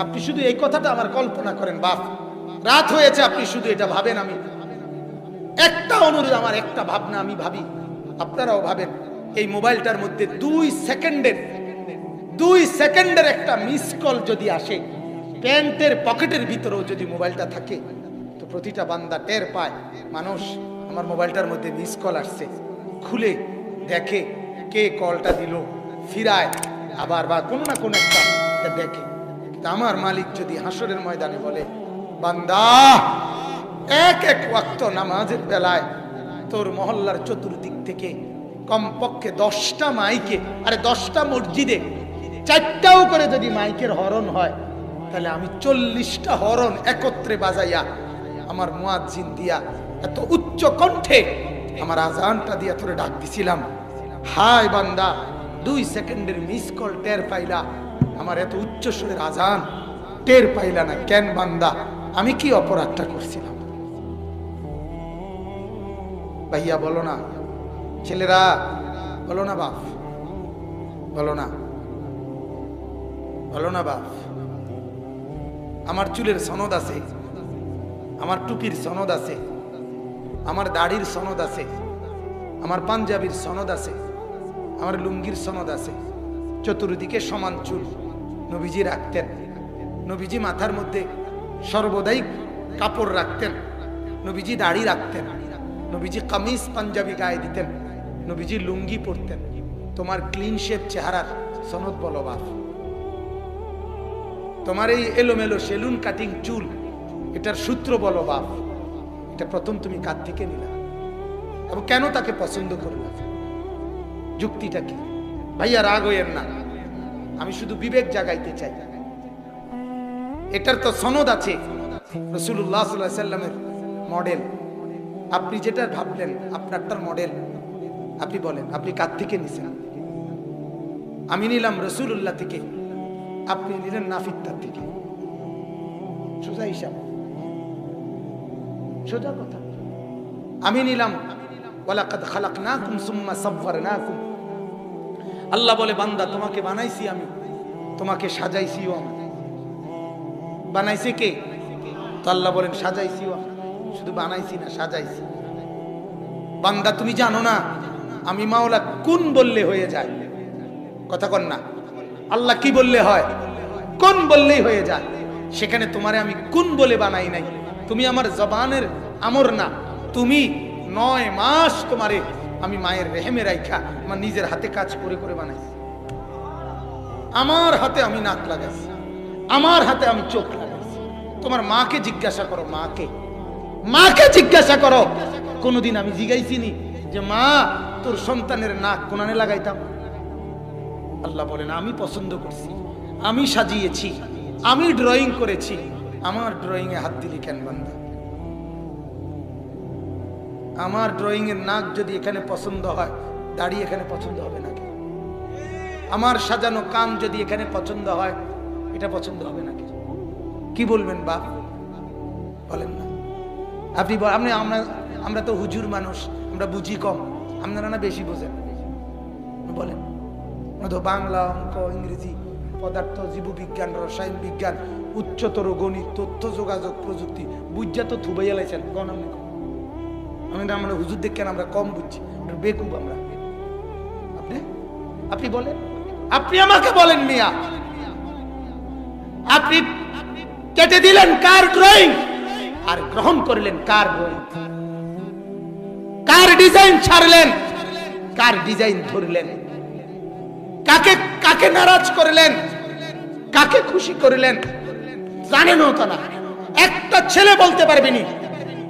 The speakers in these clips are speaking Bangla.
আপনি শুধু এই কথাটা আমার কল্পনা করেন বাপ, রাত হয়েছে, আপনি শুধু এটা ভাবেন। আমি একটা অনুরোধ, আমার একটা ভাবনা আমি ভাবি, আপনারাও ভাবেন। এই মোবাইলটার মধ্যে 2 সেকেন্ডের একটা মিস কল যদি আসে, প্যান্টের পকেটের ভিতরেও যদি মোবাইলটা থাকে, তো প্রতিটা বান্দা টের পায়, মানুষ আমার মোবাইলটার মধ্যে মিস কল আসছে, খুলে দেখে কে কলটা দিল, ফিরায় আবার বা কোনো না কোনো একটা দেখে। আমার মালিক যদি হাসরের ময়দানে বলে, বান্দা এক ওয়াক্ত নামাজের বেলায় তোর মহল্লার চতুর্দিক থেকে কমপক্ষে 10টা মাইকে, আরে 10টা মসজিদে 4টাও করে যদি মাইকের হরন হয়, তাহলে আমি 40টা হরন একত্রে বাজাইয়া আমার মুয়াজ্জিন দিয়া এত উচ্চ কণ্ঠে আমার আজানটা দিয়া তোরে ডাক দিছিলাম। হায় বান্দা, 2 সেকেন্ডের মিস কল টের পাইলা, আমার এত উচ্চ সুরের আজান টের পাইলা না কেন? বান্দা, আমি কি অপরাধটা করছিলাম? ভাইয়া বলো না, ছেলেরা বলো না, বাপ বলো না, বলো না বাপ। আমার চুলের সনদ আছে, আমার টুপির সনদ আছে, আমার দাড়ির সনদ আছে, আমার পাঞ্জাবির সনদ আছে, আমার লুঙ্গির সনদ আছে। চতুর্দিকে সমান চুল নবীজি রাখতেন। নবীজি মাথার মধ্যে সর্বদাই কাপড় রাখতেন, নবীজি দাড়ি রাখতেন, নবীজি কামিজ পাঞ্জাবি গায়ে দিতেন, নবীজি লুঙ্গি পরতেন। তোমার ক্লিন শেপ চেহারার সনদ বলো বাপ। তোমার এই এলোমেলো সেলুন কাটিং চুল, এটার সূত্র বলো বাপ। এটা প্রথম তুমি কার থেকে নিলা এবং কেন তাকে পছন্দ করলা? যুক্তিটা কি? ভাইয়া রাগ হইয়েন না, আমি শুধু বিবেক জাগাইতে চাই। এটার তো সনদ আছে, রাসূলুল্লাহ সাল্লাল্লাহু আলাইহি সাল্লামের মডেল। আপনি যেটা ভাবলেন আপনারটার মডেল, আপনি বলেন আপনি কার থেকে নিছেন? আমি নিলাম রাসূলুল্লাহ থেকে, আপনি নিলেন নাফিত্তার থেকে। সোজা হিসাব, সোজা কথা। আমি নিলাম ওয়ালাকাদ খালাকনাকুম সুম্মা সাওয়ারনাকুম। আল্লাহ বলে, বান্দা তোমাকে বানাইছি আমি, তোমাকে সাজাইছিও আমি। বানাইছে কে? তো আল্লাহ বলেন সাজাইছিও আমি, শুধু বানাইছি না, সাজাইছি। বান্দা তুমি জানো না আমি মাওলা কোন বললে হয়ে যায়? কথা কন না। আল্লাহ কি বললে হয়? কোন বললেই হয়ে যায়। সেখানে তোমারে আমি কোন বলে বানাই নাই, তুমি আমার জবানের আমর না। তুমি 9 মাস তোমারে আমি মায়ের রেহেমে রাইখা আমার নিজের হাতে কাজ করে করে বানাইছি। আমার হাতে আমি নাক লাগাইছি, আমার হাতে আমি চোখ লাগাইছি। তোমার মাকে জিজ্ঞাসা করো, মাকে জিজ্ঞাসা করো, কোনদিন আমি জিগাইছি নি যে মা তোর সন্তানের নাক কোনানে লাগাইতাম? আল্লাহ বলেন আমি পছন্দ করছি, আমি সাজিয়েছি, আমি ড্রয়িং করেছি। আমার ড্রয়িং এ হাত দিলি কেন বান্দা? আমার ড্রয়িং এর নাক যদি এখানে পছন্দ হয়, দাড়ি এখানে পছন্দ হবে নাকি? আমার সাজানো কান যদি এখানে পছন্দ হয়, এটা পছন্দ হবে নাকি? কি বলবেন বাপ? বলেন না। আপনি আমরা তো হুজুর মানুষ, আমরা বুঝি কম, আপনারা না বেশি বোঝেন। বলেন তো বাংলা, অঙ্ক, ইংরেজি, পদার্থ, জীববিজ্ঞান, রসায়ন বিজ্ঞান, উচ্চতর গণিত, তথ্য যোগাযোগ প্রযুক্তি বুঝা তো থুবাইয়া লাইছেন। আমরা হুজুর দেখেন আমরা কম বুঝছি, বেকুব আমরা। আপনি বলেন, আপনি আমাকে বলেন মিয়া, আপনি কেটে দিলেন কার ড্রয়িং আর গ্রহণ করলেন কার ড্রয়িং? কার ডিজাইন ছাড়লেন, কার ডিজাইন ধরলেন? কাকে কাকে নারাজ করলেন, কাকে খুশি করলেন? জানেনও তো না। একটা ছেলে বলতে পারবেনি।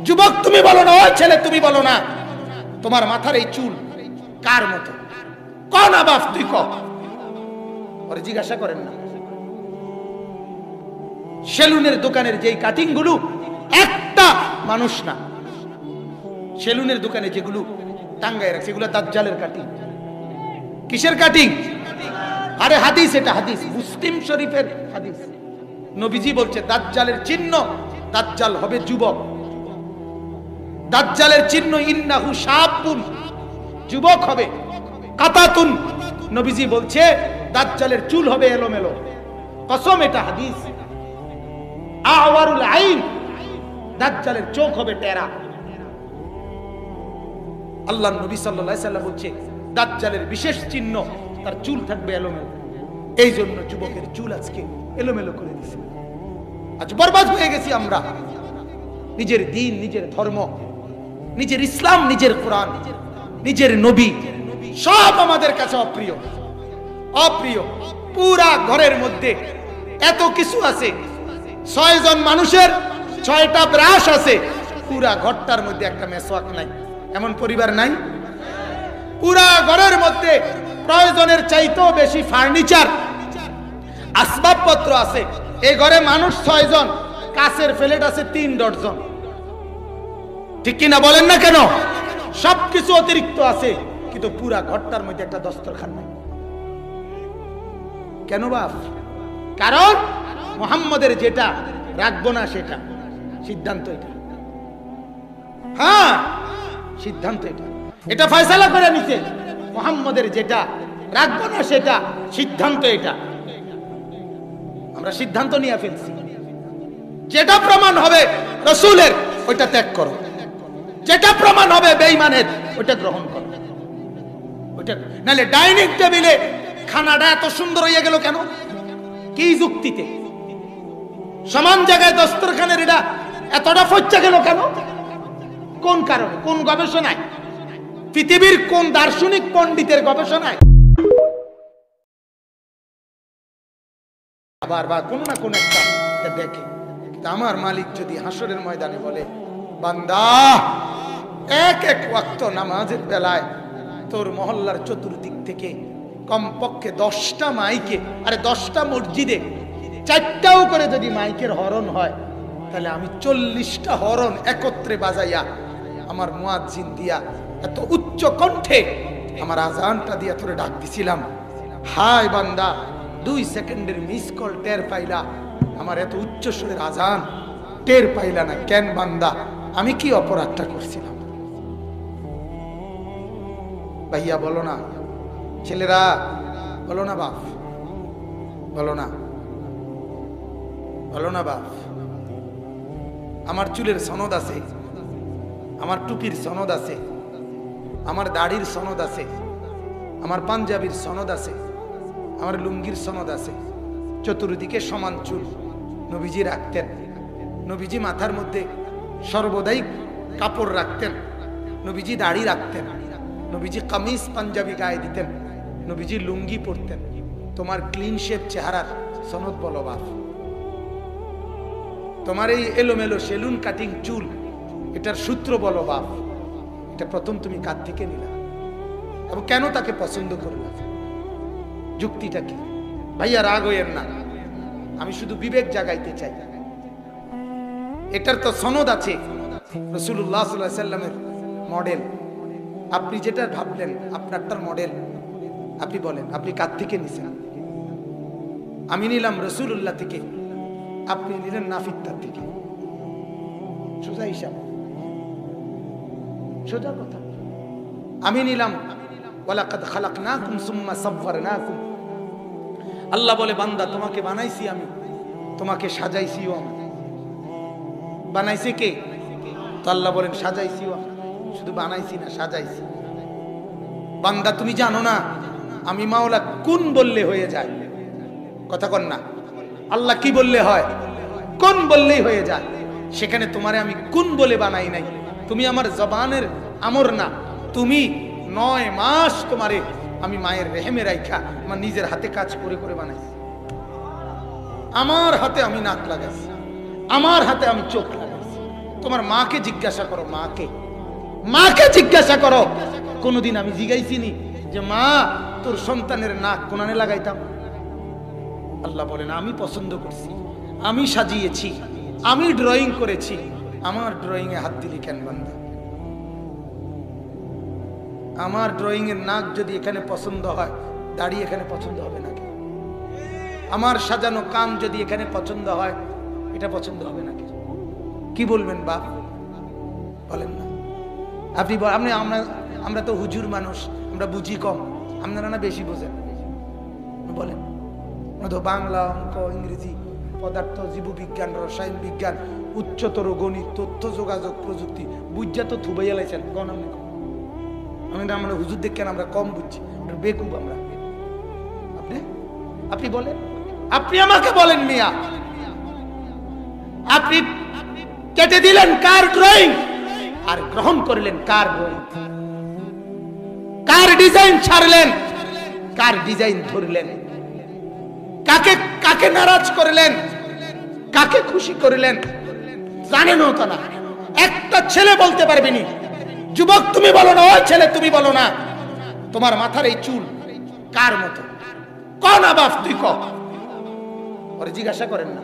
যুবক তুমি বলো না, ওই ছেলে তুমি বলো না, তোমার মাথার এই চুল কার মতো? কোন বাপ তুই ক? ওরে জিজ্ঞাসা করেন না। সেলুনের দোকানের যেই কাটিং গুলো, একটা মানুষ না। সেলুনের দোকানে যেগুলো টাঙ্গায় রাখছে, এগুলো দাজ্জালের কাটিং। কিসের কাটিং? আরে হাদিস, এটা হাদিস, মুসলিম শরীফের হাদিস। নবীজি বলছে দাজ্জালের চিহ্ন, দাজ্জাল হবে যুবক। দাজ্জালের চিহ্ন ইন্নাহু শাবুন, যুবক হবে। কাতাতুন, নবীজি বলছে দাজ্জালের চুল হবে এলোমেলো। কসম, এটা হাদিস। আওয়ারুল আইন, দাজ্জালের চোখ হবে টেরা। আল্লাহর নবী সাল্লাল্লাহু আলাইহি সাল্লাম বলছে দাজ্জালের বিশেষ চিহ্ন তার চুল থাকবে এলোমেলো। এই জন্য যুবকের চুল আজকে এলোমেলো করে দিয়েছে। আজ বরবাদ হয়ে গেছি আমরা। নিজের দিন, নিজের ধর্ম, নিজের ইসলাম, নিজের কোরআন, নিজের নবী সব আমাদের কাছে অপ্রিয়। অপ্রিয়। পুরা ঘরের মধ্যে এত কিছু আছে, 6 জন মানুষের 6টা ব্রাশ আছে, পুরা ঘরটার মধ্যে একটা মেসওয়াক নাই, এমন পরিবার নাই? পুরা ঘরের মধ্যে প্রয়োজনের চাইতেও বেশি ফার্নিচার, আসবাবপত্র আছে। এই ঘরে মানুষ 6 জন, কাচের প্লেট আছে 3 ডজন। ঠিক কিনা বলেন না কেন? সবকিছু অতিরিক্ত আছে, কিন্তু পুরা ঘরটার মধ্যে একটা দস্তরখান নাই। কেন বাপ? কারণ মুহাম্মদের যেটা রাখবো না সেটা সিদ্ধান্ত। এটা হ্যাঁ, সিদ্ধান্ত এটা, এটা ফয়সালা করে নিছে। মুহাম্মদের যেটা রাখবো না সেটা সিদ্ধান্ত। এটা আমরা সিদ্ধান্ত নিয়ে ফেলছি। যেটা প্রমাণ হবে রাসূলের ওইটা ত্যাগ করো, যেটা প্রমাণ হবে বেঈমানের ওইটা গ্রহণ করো। ওইটা নালে ডাইনিং টেবিলে খানাটা এত সুন্দর হয়ে গেল কেন? কি যুক্তিতে? সমান জায়গায় দস্তরখানের এটা এতটা ফচ্চা গেল কেন? কোন কারণে? কোন গবেষণায়? পৃথিবীর কোন দার্শনিক পণ্ডিতের গবেষণায়? আবার বা কোন না কোন একটা দেখে। আমার মালিক যদি হাসরের ময়দানে বলে, বান্দা এক এক ওয়াক্ত নামাজের বেলায় তোর মহল্লার চতুর্দিক থেকে কমপক্ষে 10টা মাইকে, আরে 10টা মসজিদে 4টাও করে যদি মাইকের হরন হয়, তাহলে আমি 40টা হরন একত্রে বাজাইয়া আমার মুয়াজ্জিন দিয়া এত উচ্চ কণ্ঠে আমার আজানটা দিয়া তোরে ডাক দিছিলাম। হায় বান্দা, 2 সেকেন্ডের মিস কল টের পাইলা, আমার এত উচ্চ সুরের আজান টের পাইলা না কেন? বান্দা, আমি কি অপরাধটা করছিলাম? ভাইয়া বলো না, ছেলেরা বলো না, বাপ বলো না, বলো না বাপ। আমার চুলের সনদ আছে, আমার টুপির সনদ আছে, আমার দাড়ির সনদ আছে, আমার পাঞ্জাবির সনদ আছে, আমার লুঙ্গির সনদ আছে। চতুর্দিকে সমান চুল নবীজি রাখতেন। নবীজি মাথার মধ্যে সর্বদাই কাপড় রাখতেন। নবীজি দাড়ি রাখতেন। নবীজি কামিজ পাঞ্জাবি গায়ে দিতেন। নবীজি লুঙ্গি পরতেন। তোমার ক্লিন শেপ চেহারার সনদ বলো বাপ। তোমার এই এলোমেলো সেলুন কাটিং চুল, এটার সূত্র বলো বাপ। এটা প্রথম তুমি কার থেকে নিলা এবং কেন তাকে পছন্দ করলা? যুক্তিটা কি? ভাইয়া রাগ হইয়েন না, আমি শুধু বিবেক জাগাইতে চাই। এটার তো সনদ আছে, রাসূলুল্লাহ সাল্লাল্লাহু আলাইহি সাল্লামের মডেল। আপনি যেটা ভাবলেন আপনারটার মডেল, আপনি বলেন আপনি কার থেকে নিছেন? আমি নিলাম রাসূলুল্লাহ থেকে, আপনি নিলেন নাফিত্তার থেকে। সোজা হিসাব, সোজা কথা। আমি নিলাম ওয়ালাকাদ খালাকনাকুম সুম্মা সাওয়ারনাকুম। আল্লাহ বলে, বান্দা তোমাকে বানাইছি আমি, তোমাকে সাজাইছিও আমি। বানাইছে কে? তো আল্লাহ বলেন সাজাইছিও আমি, শুধু বানাইছি না, সাজাইছি। বান্দা তুমি জানো না আমি মাওলা কোন বললে হয়ে যায়? কথা কন না। আল্লাহ কি বললে হয়? কোন বললেই হয়ে যায়। সেখানে তোমারে আমি কোন বলে বানাই নাই। তুমি আমার জবানের আমর না, তুমি 9 মাস তোমারে আমি মায়ের রেহেমে রাইখা আমার নিজের হাতে কাজ করে করে বানাইছি। আমার হাতে আমি নাক লাগাইছি, আমার হাতে আমি চোখ লাগাইছি। তোমার মাকে জিজ্ঞাসা করো, মাকে জিজ্ঞাসা করো, কোনদিন আমি জিগাইছি নি যে মা তোর সন্তানের নাক কোনানে লাগাইতাম? আল্লাহ বলেন আমি পছন্দ করছি, আমি সাজিয়েছি, আমি ড্রয়িং করেছি। আমার ড্রয়িং এ হাত দিলি কেন বান্দা? আমার ড্রয়িং এর নাক যদি এখানে পছন্দ হয়, দাড়ি এখানে পছন্দ হবে নাকি? আমার সাজানো কান যদি এখানে পছন্দ হয়, এটা পছন্দ হবে নাকি? কি বলবেন বাপ? বলেন না। আপনি আমরা তো হুজুর মানুষ, আমরা বুঝি কম, আপনারা না বেশি বোঝেন। বলেন তো বাংলা, অঙ্ক, ইংরেজি, পদার্থ, জীববিজ্ঞান, রসায়ন বিজ্ঞান, উচ্চতর গণিত, তথ্য যোগাযোগ প্রযুক্তি বুঝা তো থুবাইয়া লাইছেন। কোন আমি না মানে হুজুর দেখেন আমরা কম বুঝছি, বেকুব আমরা। আপনি বলেন, আপনি আমাকে বলেন মিয়া, আপনি কেটে দিলেন কার ড্রয়িং আর গ্রহণ করলেন কার ড্রয়িং? কার ডিজাইন ছাড়লেন, কার ডিজাইন ধরলেন? কাকে কাকে নারাজ করলেন, কাকে খুশি করলেন? জানেনও তো না। একটা ছেলে বলতে পারবেনি, যুবক তুমি বলো না, ওই ছেলে তুমি বলো না, তোমার মাথার এই চুল কার মতো? কোন বাপ তুই ক, ওরে জিজ্ঞাসা করেন না।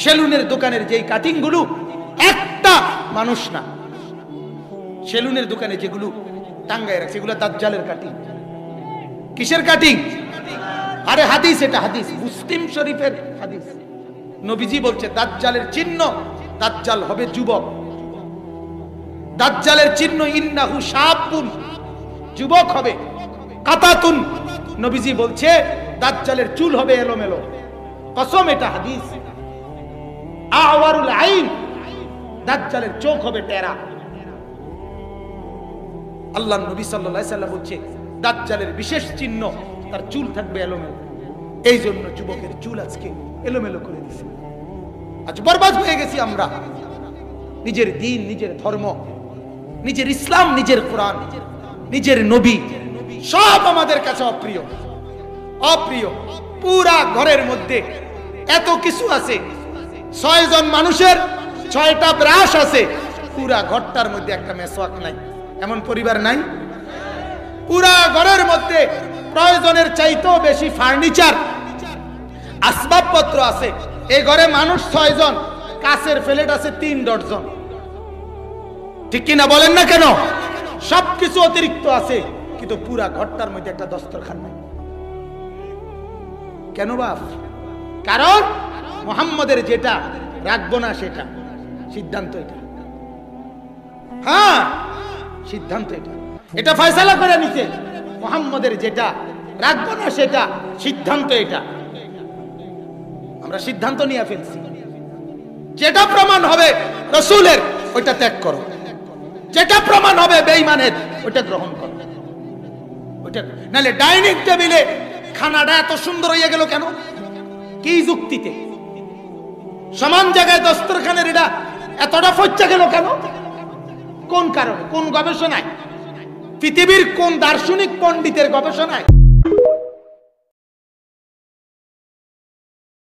সেলুনের দোকানের যেই কাটিং গুলো একটা মানুষ না, সেলুনের দোকানে যেগুলো টাঙ্গায় রাখছে এগুলো দাজ্জালের কাটিং। কিসের কাটিং? আরে হাদিস, এটা হাদিস, মুসলিম শরীফের হাদিস। নবীজি বলছে দাজ্জালের চিহ্ন, দাজ্জাল হবে যুবক। দাজ্জালের চিহ্ন ইন্নাহু শাবুন, যুবক হবে। কাতাতুন, নবীজি বলছে দাজ্জালের চুল হবে এলোমেলো। কসম, এটা হাদিস। আওয়ারুল আইন, দাজ্জালের চোখ হবে টেরা। আল্লাহর নবী সাল্লাল্লাহু আলাইহি সাল্লাম বলছে দাজ্জালের বিশেষ চিহ্ন তার চুল থাকবে এলোমেলো। এই জন্য যুবকের চুল আজকে এলোমেলো করে দিয়েছে। আজ বরবাদ হয়ে গেছি আমরা। নিজের দিন, নিজের ধর্ম, নিজের ইসলাম, নিজের কোরআন, নিজের নবী সব আমাদের কাছে অপ্রিয়, অপ্রিয়। পুরা ঘরের মধ্যে এত কিছু আছে, 6 জন মানুষের 6টা ব্রাশ আছে, পুরা ঘরটার মধ্যে একটা মেসওয়াক নাই, এমন পরিবার নাই? পুরা ঘরের মধ্যে প্রয়োজনের চাইতেও বেশি ফার্নিচার, আসবাবপত্র আছে। এই ঘরে মানুষ 6 জন, কাছের প্লেট আছে 3 ডজন। ঠিক কিনা বলেন না কেন? সবকিছু অতিরিক্ত আছে, কিন্তু পুরা ঘরটার মধ্যে একটা দস্তরখান নাই। কেন বাপ? কারণ মুহাম্মদের যেটা রাখবো না সেটা সিদ্ধান্ত, এটা হ্যাঁ সিদ্ধান্ত, এটা এটা ফয়সালা করে নিছে। মুহাম্মদের যেটা রাখবো না সেটা সিদ্ধান্ত, এটা আমরা সিদ্ধান্ত নিয়ে ফেলছি। যেটা প্রমাণ হবে রাসূলের ওইটা ত্যাগ করো, যেটা প্রমাণ হবে বেঈমানের ওইটা গ্রহণ করো। ওইটা নালে ডাইনিং টেবিলে খানাটা এত সুন্দর হয়ে গেল কেন? কি যুক্তিতে? সমান জায়গায় দস্তরখানের এটা এতটা ফচ্চা গেল কেন? কোন কারণে? কোন গবেষণায়? পৃথিবীর কোন দার্শনিক পণ্ডিতের গবেষণায়?